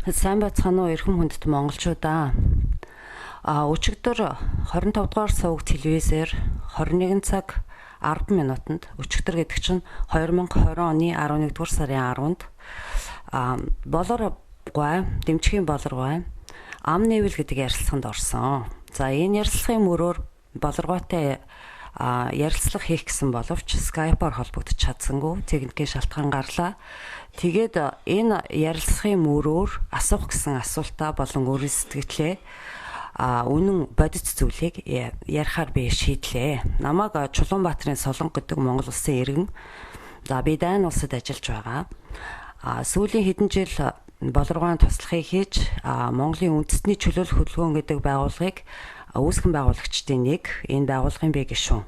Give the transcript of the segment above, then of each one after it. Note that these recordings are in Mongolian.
Сайн байцгаана уу эрхэм хүндэт монголчуудаа. Өчигдөр 25 дугаар суваг телевизээр 21 цаг 10 минутанд өчигдөр гэдэг чинь 2020 оны 11 дугаар сарын 10-нд болор гуай дэмжихийн болор гуай ам нэвэл гэдэг ярилцлаганд орсон. За энэ ярилцлагын мөрөөр болоргойтой ярилцлага хийх гэсэн боловч Skype-аар холбогдож чадсангүй техникийн шалтгаан гарлаа. Тэгээд энэ ярилцлагын мөрөөр асуух гэсэн асуултаа болон өөрийн сэтгэлээ үнэн бодит зүйлийг ярихаар би шийдлээ. Намайг Чулуунбаатарын Солонго гэдэг Монгол улсын иргэн. За би Дайн улсад ажиллаж байгаа. Сүүлийн хэдэн жил болоргойн туслахыг хийж Монголын үндэсний чөлөөлөх хөдөлгөөн гэдэг байгууллагыг үүсгэн байгуулагчдын нэг энэ байгууллагын бэ гишүүн.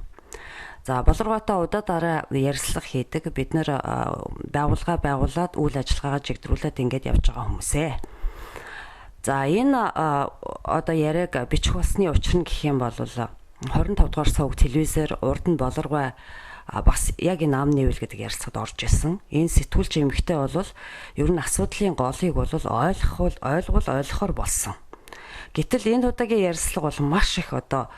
За болоргойтой удаа ярилцлага хийдэг. Бид нэр байгууллага байгуулад үйл ажиллагаагаа чигдрүүлээд ингэж явж байгаа хүмүүсээ. За энэ одоо яриаг бичих болсны учир нь гэх юм бол 25 дугаар суваг телевизээр урд нь болоргой бас яг энэ ам нэвэл гэдэг ярилцлагад орж исэн. Энэ сэтгүүлч эмэгтэй бол ер нь асуудлын голыг бол ойлгохоор болсон. Гэтэл энэ удаагийн ярилцлага бол маш их одоо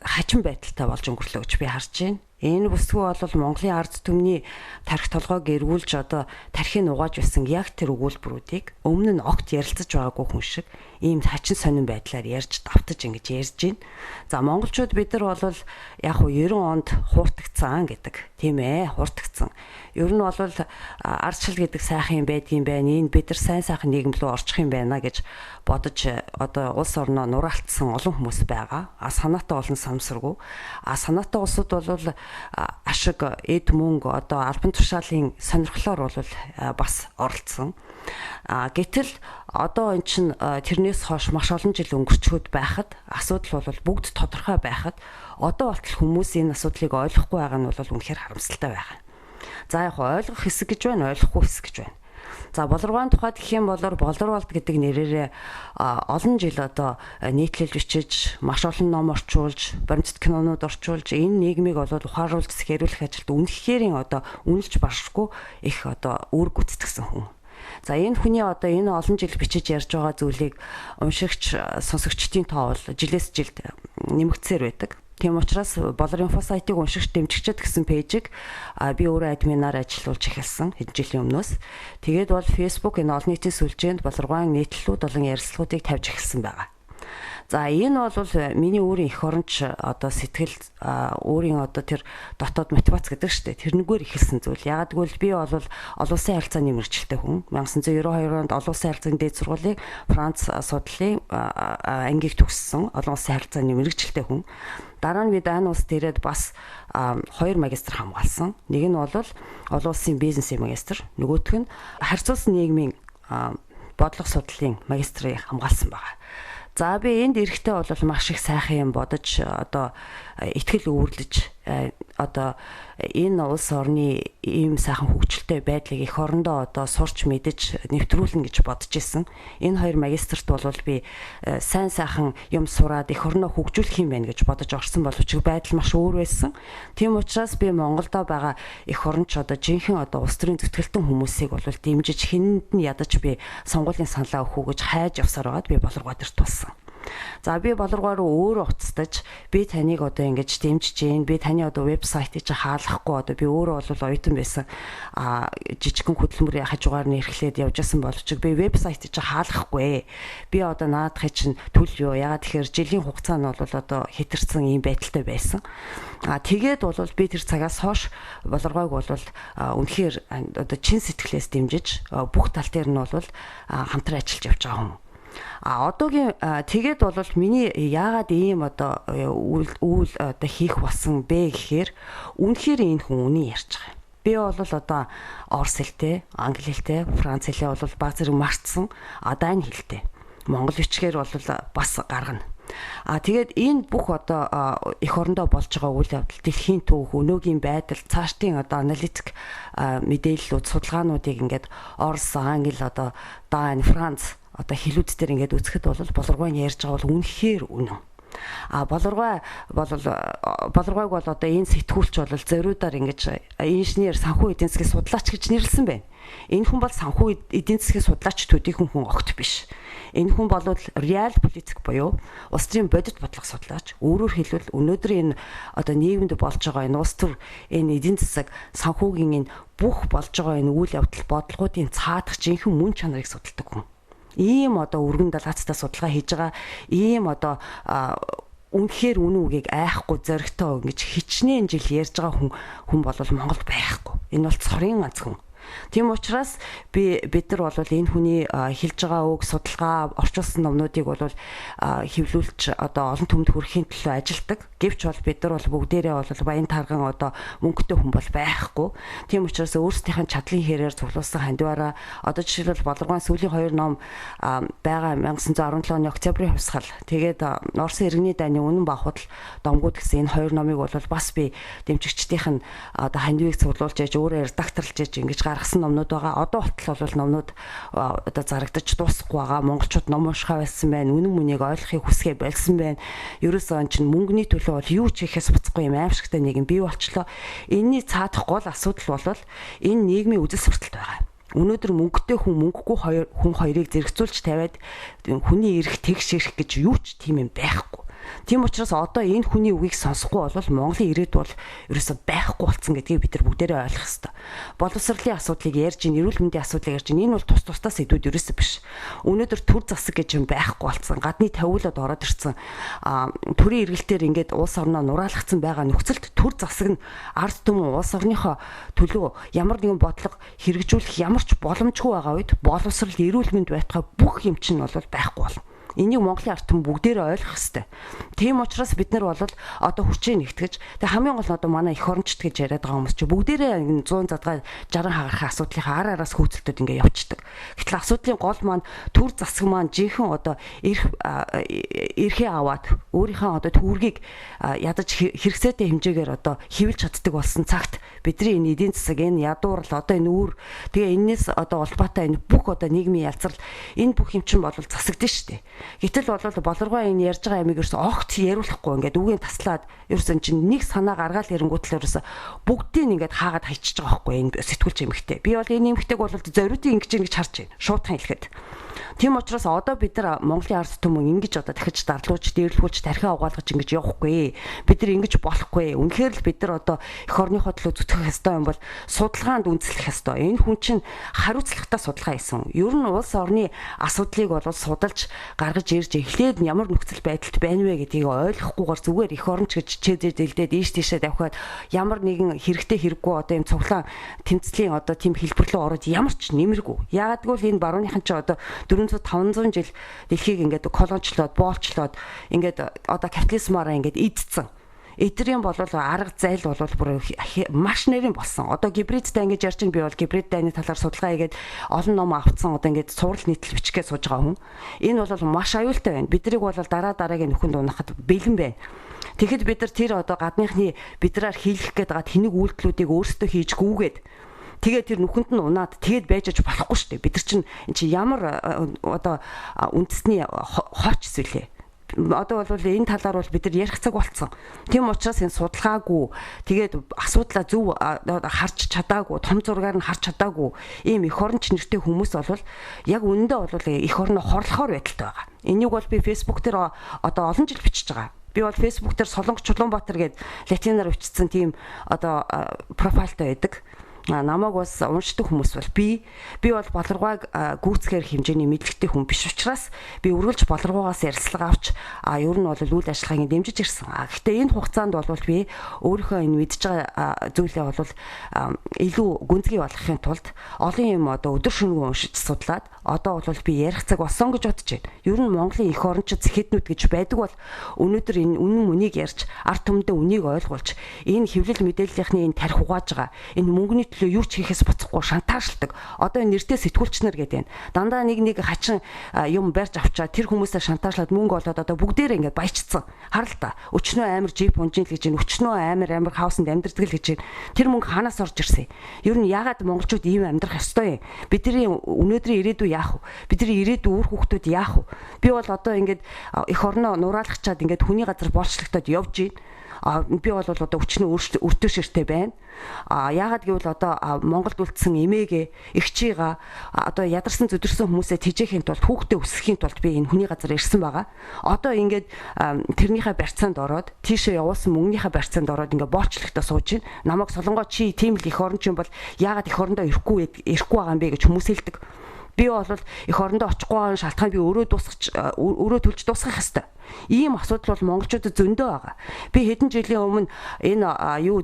хачин байдалтай болж өнгөрлөө гэж би харж байна. Энэ бүсгүй бол Монголын ард түмний тархи толгойг эргүүлж одоо тархийг угааж байсан яг тэр өгүүлбэрүүдийг өмнө нь огт ярилцаж байгаагүй хүн шиг ийм хачин сонин байдлаар ярьж давтаж ингэж ярьж байна. За монголчууд бид нар бол яг уу 90 онд хууртагцсан гэдэг тийм ээ, хууртагцсан. Ер нь бол ардчил гэдэг сайхан юм байдгийн байна. Энэ бид нар сайн сайхан нийгэм рүү орчих юм байна гэж бодож одоо улс орноо нураалтсан олон хүмүүс байгаа. Санаатай олон самсаргүй. Санаатай улсууд бол ашиг эд мөнгө одоо албан тушаалын сонирхлоор бол бас оролцсон. Гэтэл одоо эн чин тэрнээс хойш маш олон жил өнгөрчөөд байхад асуудал бол бүгд тодорхой байхад одоо болтол хүмүүс энэ асуудлыг ойлгохгүй байгаа нь бол үнэхээр харамсалтай байгаа. За яг ойлгох хэсэг гэж байна, ойлгохгүй хэсэг гэж байна. За болоргойн тухайд гэх юм бол болорволд гэдэг нэрээрээ олон жил одоо нийтлэл бичиж, маш олон ном орчуулж, баримтат кинонууд орчуулж энэ нийгмийг бол ухааруулж сэхэрүүлэх ажилд үнэхээр одоо үнэлж баршгүй их одоо үүрэг гүйцэтгэсэн хүн. За энэ хүний одоо энэ олон жил бичиж ярьж байгаа зүйлийг уншигч, сонсогчдын тоо бол жилээс жилд нэмэгдсээр байдаг. Тийм учраас болор инфо сайтыг уншигч дэмжигчд гэсэн пэйжийг би өөрөө админаар ажиллуулж эхэлсэн хэдэн жилийн өмнөөс. Тэгээд бол Facebook энэ олон нийтийн сүлжээнд болоргойн нийтлэлүүд болон ярилцлагуудыг тавьж эхэлсэн байгаа. За энэ бол миний өөрийн эх оронч одоо сэтгэл өөрийн одоо тэр дотоод мотивац гэдэг шүү дээ. Тэрнгээр эхэлсэн зүйл. Ягаад гэвэл би бол олон улсын харилцааны мэргэжилтэй хүн. 1992 онд олон улсын харилцааны дээд сургуулийн Франц судлалын ангийг төгссөн олон улсын харилцааны мэргэжилтэй хүн. Дараа нь би Дайн улсад ирээд бас 2 магистр хамгаалсан. Нэг нь бол олон улсын бизнесийн магистр, нөгөөх нь харьцуулсан нийгмийн бодлого судлалын магистрыг хамгаалсан байна. За би энд эрэхтэй бол маш их сайхан юм бодож одоо ихтгэл үүрлэж одоо энэ улс орны ийм сайхан хөгжилтэй байдлыг эх орондоо одоо сурч мэдэж нэвтрүүлнэ гэж бодож исэн. Энэ 2 магистрт бол би сайн сайхан юм сураад эх орноо хөгжүүлэх юм байна гэж бодож орсон боловч байдал маш өөр байсан. Тийм учраас би Монголдо байгаа эх оронч одоо жинхэнэ одоо улс төрийн зүтгэлтэн хүмүүсийг бол дэмжиж хэнд нь ядаж би сонгуулийн саналаа өгөх гэж хайж явсаар байгаад би болоргой дээр тулсан. За би болоргой руу өөрөө уцтаж би таныг одоо ингэж дэмжиж гин би таны одоо вебсайтыг чи хаалгахгүй одоо би өөрөө бол оюутан байсан жижигхэн хөдөлмөрийн хажуугаар нь эрхлээд явжсэн боловч би вебсайтыг чи хаалгахгүй би одоо наадахыг чинь төлөв юу ягаад тэгэхээр жилийн хугацаа нь бол одоо хэтэрсэн ийм байдалтай байсан тэгээд бол би тэр цагаас хойш болоргойг бол үнэхээр одоо чин сэтгэлээс дэмжиж бүх тал дээр нь бол хамтран ажиллаж явж байгаа хүн. Одоогийн тэгээд бол миний яагаад ийм одоо үйл одоо хийх болсон бэ гэхээр үнэхээр энэ хүн үнийг ярьж байгаа. Би бол одоо орос хэлтэй, англи хэлтэй, франц хэлээ бол баг зэрэг мартсан, дайн хэлтэй. Монгол бичгээр бол бас гаргана. Тэгээд энэ бүх одоо эх орондоо болж байгаа үйл явдал дэлхийн түүх, өнөөгийн байдал, цаашдын одоо аналитик мэдээллүүд, судалгаануудыг ингээд орос, англи одоо дайн, франц одоо хэлүүд дээр ингээд үзэхэд бол болоргойн ярьж байгаа бол үнэхээр үнэн. Болоргойг бол одоо энэ сэтгүүлч бол зориудаар ингэж инженер санхүү эдийн засгийн судлаач гэж нэрлсэн байна. Энэ хүн бол санхүү эдийн засгийн судлаач төдийхөн хүн огт биш. Энэ хүн бол реал политик буюу улс төрийн бодит бодлого судлаач. Өөрөөр хэлбэл өнөөдөр энэ одоо нийгэмд болж байгаа энэ улс төр энэ эдийн засаг санхүүгийн энэ бүх болж байгаа энэ үйл явдал бодлогуудын цаадах жинхэнэ мөн чанарыг судалдаг хүн. Ийм одоо өргөн далаацтай судалгаа хийж байгаа ийм одоо үнэхээр үнэн үгийг айхгүй зоригтой ингэж хичнээн жил ярьж байгаа хүн бол Монголд байхгүй. Энэ бол цорын ганц хүн. Тийм учраас бид нар бол энэ хүний хэлж байгаа үг судалгаа орчуулсан номнуудыг бол хэвлүүлж одоо олон түмэнд хүрэхийн төлөө ажилдаг. Гэвч бол бид нар бол бүгдээрээ бол баян тарган одоо мөнгөтэй хүн бол байхгүй. Тийм учраас өөрсдийнх нь чадлын хэрээр цуглуулсан хандиваараа одоо жишээлбэл Болоргоон сүүлийн 2 ном байгаа 1917 оны октябрийн хувьсгал. Тэгээд Орсын иргэний дайны үнэн бахудал домгууд гэсэн энэ 2 номыг бол бас би дэмжигчдийнх нь одоо хандивыг цуглуулж яж өөрөө редакторлж яж ингэж гаргасан номнууд байгаа. Одоо болтол бол номнууд одоо зарагдаж дуусахгүй байгаа. Монголчууд ном уншихаа байсан байна. Үнэн мөнийг ойлгохыг хүсгээ болсон байна. Ерөөсөө эн чинь мөнгөний төлөө бол юу ч хийхээс буцахгүй юм аимшигтай нийгэм бий болчлоо. Энийний цаадах гол асуудал бол энэ нийгмийн үзэл сурталт байгаа. Өнөөдөр мөнгөтэй хүн мөнгөгүй хүн хоёрыг зэрэгцүүлж тавиад хүний эрх тэгш ирэх гэж юу ч тийм юм байхгүй. Тийм учраас одоо энэ хүний үгийг сонсохгүй бол Монголын ирээдүйд бол ерөөсөй байхгүй болсон гэдгийг бид нар бүгдээрээ ойлгох хэрэгтэй. Боловсролын асуудлыг ярьж, эрүүл мэндийн асуудлыг ярьж, энэ бол тус-тусдаа сэдвүүд ерөөсөй биш. Өнөөдөр төр засаг гэж юм байхгүй болсон. Гадны тавиулаад ороод ирсэн. Төрийн эргэлтээр ингээд улс орноо нураалгацсан байгаа нөхцөлд төр засаг нь ард түмэн улс орныхоо төлөө ямар нэгэн бодлого хэрэгжүүлэх ямар ч боломжгүй байгаа үед боловсрол, эрүүл мэнд байтугай бүх юм чинь бол байхгүй болно. Энийг Монголын ард түмэн бүгдээрээ ойлгох хэрэгтэй. Тийм учраас бид нар бол одоо хүчээ нэгтгэж тэг хамгийн гол нь одоо манай эх орончд гэж яриад байгаа хүмүүс чи бүгдээрээ 100 задгай 60 хагарах асуудлынхаа ар араас хөөцөлтөд ингээ явчихдаг. Гэтэл асуудлын гол маань төр засаг маань жинхэнэ одоо эрхээ аваад өөрийнхөө одоо төвөргийг ядаж хэрэгцээтэй хэмжээгээр одоо хэвлж чаддаг болсон цагт бидний энэ эдийн засаг энэ ядуурл одоо энэ үүр тэгээ энэс одоо улбаатай энэ бүх одоо нийгмийн ялцрал энэ бүх юм чинь бол засагдсан шүү дээ. Гэтэл бол Болоргоо энэ ярьж байгаа ямиг ерөөсө огт яриулахгүй ингээд үгийн таслаад ерөөсөн чинь нэг санаа гаргаал ирэнгүүтэл ерөөсө бүгдийг ингээд хаагаад хайчиж байгаа байхгүй энэ сэтгүүлч эмэгтэй. Би бол энэ эмэгтэйг бол зориудын ингэж харж байна. Шуудхан хэлэхэд. Тийм учраас одоо бид нар Монголын ард түмэн ингэж одоо дахиж дарлуулж, дээрлүүлж, тархиа угаалгаж ингэж явахгүй. Бид нар ингэж болохгүй. Үнэхээр л бид нар одоо эх орныхоо төлөө зүтгэх ёстой юм бол судалгаанд үндэслэх ёстой. Энэ хүн чинь хариуцлагатай судалгаа хийсэн. Ер нь улс орны асуудлыг бол судалж гаргаж ирж эхлээд ямар нөхцөл байдалд байна вэ гэдгийг ойлгохгүйгээр зүгээр эх оронч гэж чэзээ дэлдээд ийш тийшээ давхиад ямар нэгэн хэрэгтэй хэрэггүй одоо юм цуглаан тэмцлийн одоо тийм хэлбэрлөө ороод ямар ч нэмэргүй. Яагадгүй л энэ барууныхан ч одоо 400-500 жил дэлхийг ингээд колоничлоод, боолчлоод ингээд одоо капитализмаараа ингээд идсэн. Эдрийн бол арга зайл бол бүр маш нэрийн болсон. Одоо гибридтэй ингэж ярьж би бол гибрид дайны талаар судалгаа хийгээд олон ном авцсан одоо ингэж сурал нийтлэл бичгээд сууж байгаа хүн. Энэ бол маш аюултай байна. Бидрийг бол дараагийн нөхөнд унахад бэлэн байна. Тэгэхэд бид нар тэр одоо гадныхны бидраар хийлгэх гээд байгаа тэнэг үйлдэлүүдийг өөрсдөө хийж гүүгээд тэгээд тэр нүхэнд нь унаад тэгээд байж болохгүй шүү дээ. Бид нар чинь эн чинь ямар одоо үндэсний хооч зүйлээ. Одоо бол энэ талаар бол бид нар ярих цаг болцсон. Тийм учраас энэ судалгаагүй тэгээд асуудлаа зөв харж чадаагүй, том зургаар нь харж чадаагүй ийм эх оронч нэртэй хүмүүс бол яг үнэндээ бол эх орноо хорлохоор байдалтай байгаа. Энийг бол би Facebook дээр одоо олон жил бичиж байгаа. Би бол Facebook дээр Солонгос Чулуунбаатар гээд латинаар бичсэн тийм одоо профайлтай байдаг. Намайг бас уншдаг хүмүүс бол би бол Болоргоог гүйцэхээр хэмжээний мэдлэгтэй хүн биш учраас би үргэлж Болоргоогоос ярилцлага авч ер нь бол үйл ажиллагааг дэмжиж ирсэн. Гэхдээ энэ хугацаанд бол би өөрийнхөө энэ мэдж байгаа зүйлээ бол илүү гүнзгий болгохын тулд олон юм одоо өдөр шөнөгүй уншиж судлаад одоо бол би ярих цаг болсон гэж бодож байна. Ер нь Монголын эх орончид зэхэднүүд гэж байдаг бол өнөөдөр энэ үнэн мөнийг ярьж ард түмэндээ үнийг ойлгуулж энэ хэвлэл мэдээллийнхний энэ тарих угааж байгаа энэ мөнгөний юу ч хийхээс буцахгүй шантаажладаг. Одоо энэ нэртэй сэтгүүлч нар гэдэг байна. Дандаа нэг хачин юм барьж авчаа тэр хүмүүсээ шантаажлаад мөнгө олоод одоо бүгдээрээ ингээд баяжцсан. Харал та. Өчнөө амар джип унжин л гэж байна. Өчнөө амар хаусанд амьдрдаг л гэж байна. Тэр мөнгө хаанаас орж ирсэн? Ер нь яагаад монголчууд ийм амьдрах ёстой юм? Бидний өнөөдрийн ирээдүй яах вэ? Бидний ирээдүй үр хүүхдүүд яах вэ? Би бол одоо ингээд эх орноо нураалгачаад ингээд хүний газар болчлогдоод явж байна. би бол одоо өчнө өртөө ширтэй байна. Яагаад гэвэл одоо Монголд үлдсэн эмээгээ эгчийга одоо ядарсан зүдэрсэн хүмүүсээ тэжээхийн тулд хүүхдээ өсгөхийн тулд би энэ хүний газар ирсэн байгаа. Одоо ингээд тэрнийхээ барьцаанд ороод тийшээ явуулсан мөнгөнийхээ барьцаанд ороод ингээд боолчлогтой сууж байна. Намайг солонгоо чи тийм л эх орон чинь бол яагаад эх орондоо ирэхгүй байгаа юм бэ гэж хүмүүс хэлдэг. Би бол эх орондоо очихгүй байгаа шалтгаан би өөрөө төлж дуусгах ёстой. Ийм асуудал бол монголчуудад зөндөө байгаа. Би хэдэн жилийн өмнө энэ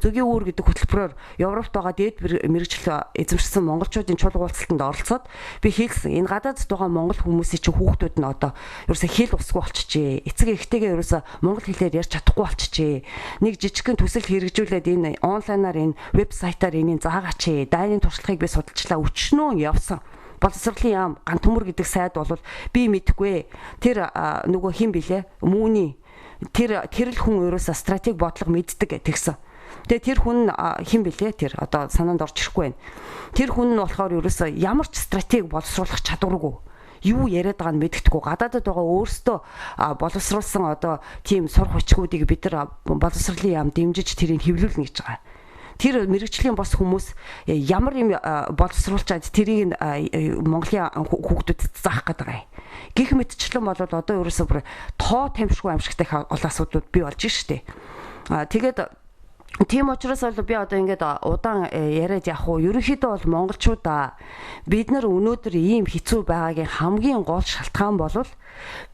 зөгийн үүр гэдэг хөтөлбөрөөр Европт байгаа дээд мэргэжил эзэмшсэн монголчуудын чуулга уулзалтанд оролцоод би хэлсэн энэ гадаадд байгаа монгол хүмүүсийн чинь хүүхдүүд нь одоо ерөөсө хэл усгүй болчихжээ. Эцэг эхтэйгээ ерөөсө монгол хэлээр ярьж чадахгүй болчихжээ. Нэг жижигхэн төсөл хэрэгжүүлээд энэ онлайнаар энэ вебсайтаар энийг заагаач. Дайны туршлагыг би судалжлаа өчнөө явсан. Боловсролын яам ган төмөр гэдэг сайд бол би мэдэхгүй. Тэр нөгөө хин блэ? Мууны тэр л хүн ерөөсө стратеги бодлого мэддэг тэгсэн. Тэгээ тэр хүн хин блэ? Тэр одоо санаанд орж ирэхгүй байна. Тэр хүн нь болохоор ерөөсө ямар ч стратеги боловсруулах чадваргүй. Юу яриад байгааг нь мэддэхгүй. Гадаадд байгаа өөрсдөө боловсруулсан одоо тийм сурах хүчгүүдийг бид нар боловсролын яам дэмжиж тэрийг хэвлүүлнэ гэж байгаа. Тэр мэрэгжлийн бос хүмүүс ямар юм боловсруулчаад тэрийг Монголын хүүхдүүдэд заах гэдэг байгаа юм. Гэх мэтчлэн бол одоо ерөөсөө бүр тоо тамшгүй амжигтай асуудлууд бий болж штэ. Тэгээд тийм учраас бол би одоо ингээд удаан яриад явах уу. Ерөнхийдөө бол монголчуудаа бид нар өнөөдөр ийм хэцүү байгаагийн хамгийн гол шалтгаан бол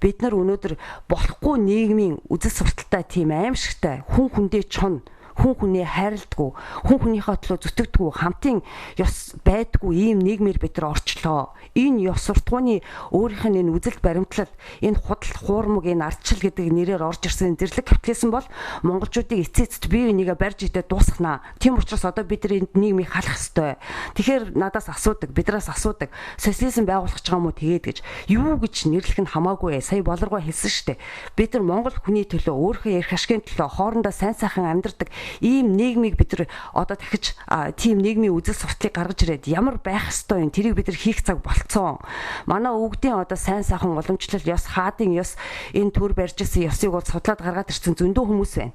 бид нар өнөөдөр болохгүй нийгмийн үзэл сурталтай тийм аимшигтай хүн хүндээ чон хүн хүнээ хайрладгүй, хүн хүнийхээ төлөө зүтгэдэггүй, хамтын ёс байдгүй ийм нийгмээр бид нар орчлоо. Энэ ёс суртахууны өөрийнх нь энэ үзэл баримтлал, энэ худал хуурмаг, энэ ардчил гэдэг нэрээр орж ирсэн зэрлэг капитализм бол монголчуудыг эцээцт бие бинийгээ барьж идэх дуусгана. Тийм учраас одоо бид нар энэ нийгмийг халах ёстой. Тэгэхээр надаас асуудаг, биднээс асуудаг. Социализм байгуулах гэж байгаа юм уу тэгээд гэж. Юу гэж нэрлэх нь хамаагүй. Сая болоргоо хэлсэн шүү дээ. Бид нар монгол хүний төлөө, өөрийнхөө эрх ашигын төлөө хоорондоо сайн сайхан амьдардаг ийм нийгмийг бид нар одоо дахиж тийм нийгмийн үзэл сурталыг гаргаж ирээд ямар байх ёстой юм тэрийг бид нар хийх цаг болцсон. Манай өвгдийн одоо сайн сайхан уламжлал ёс, хаадын ёс, энэ төр барьж ирсэн ёсыг бол судлаад гаргаад ирсэн зөндөө хүмүүс байна.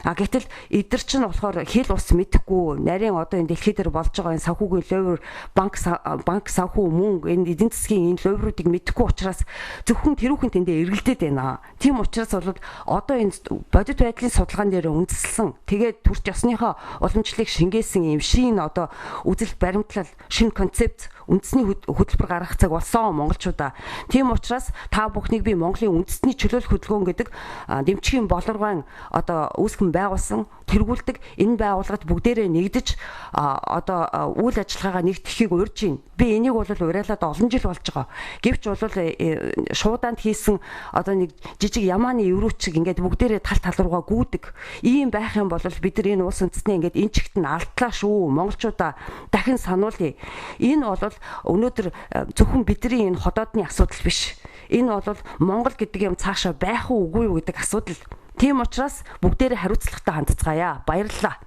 Гэтэл эдгэр чинь болохоор хэл ус мэдэхгүй, нарийн одоо энэ дэлхий дээр болж байгаа энэ санхүүгийн ловер, банк санхүү мөнгө, энэ эдийн засгийн энэ ловеруудыг мэдэхгүй учраас зөвхөн тэрүүхэн тэндээ эргэлдээд байна. Тийм учраас бол одоо энэ бодит байдлын судалгаан дээр үндэслэн тэгээд төрч ёсныхоо уламжлалыг шингээсэн юм шин одоо үзэл баримтлал, шин концепт үндэсний хөтөлбөр гаргах цаг болсон монголчуудаа. Тийм учраас та бүхнийг би Монголын үндэсний чөлөөлөх хөдөлгөөн гэдэг дэмжхийн болоргоон одоо үүсгэн байгуулсан тэргүүлдэг энэ байгууллагад бүгдээрээ нэгдэж одоо үйл ажиллагаагаа нэгтгэхийг урьж байна. Би энийг бол уриалаад олон жил болж байгаа. Гэвч бол шуудаанд хийсэн одоо нэг жижиг ямааны еврүүчиг ингээд бүгдээрээ тал руугаа гүйдэг. Ийм байх юм бол бид нар энэ улс үндэстний ингээд энэ чигт нь алдлаа шүү. Монголчуудаа дахин сануулъя. Энэ бол өнөөдөр зөвхөн бидний энэ ходоодны асуудал биш. Энэ бол Монгол гэдэг юм цаашаа байх уу үгүй юу гэдэг асуудал. Тийм учраас бүгдээрээ хариуцлагатай хандцгаая. Баярлалаа.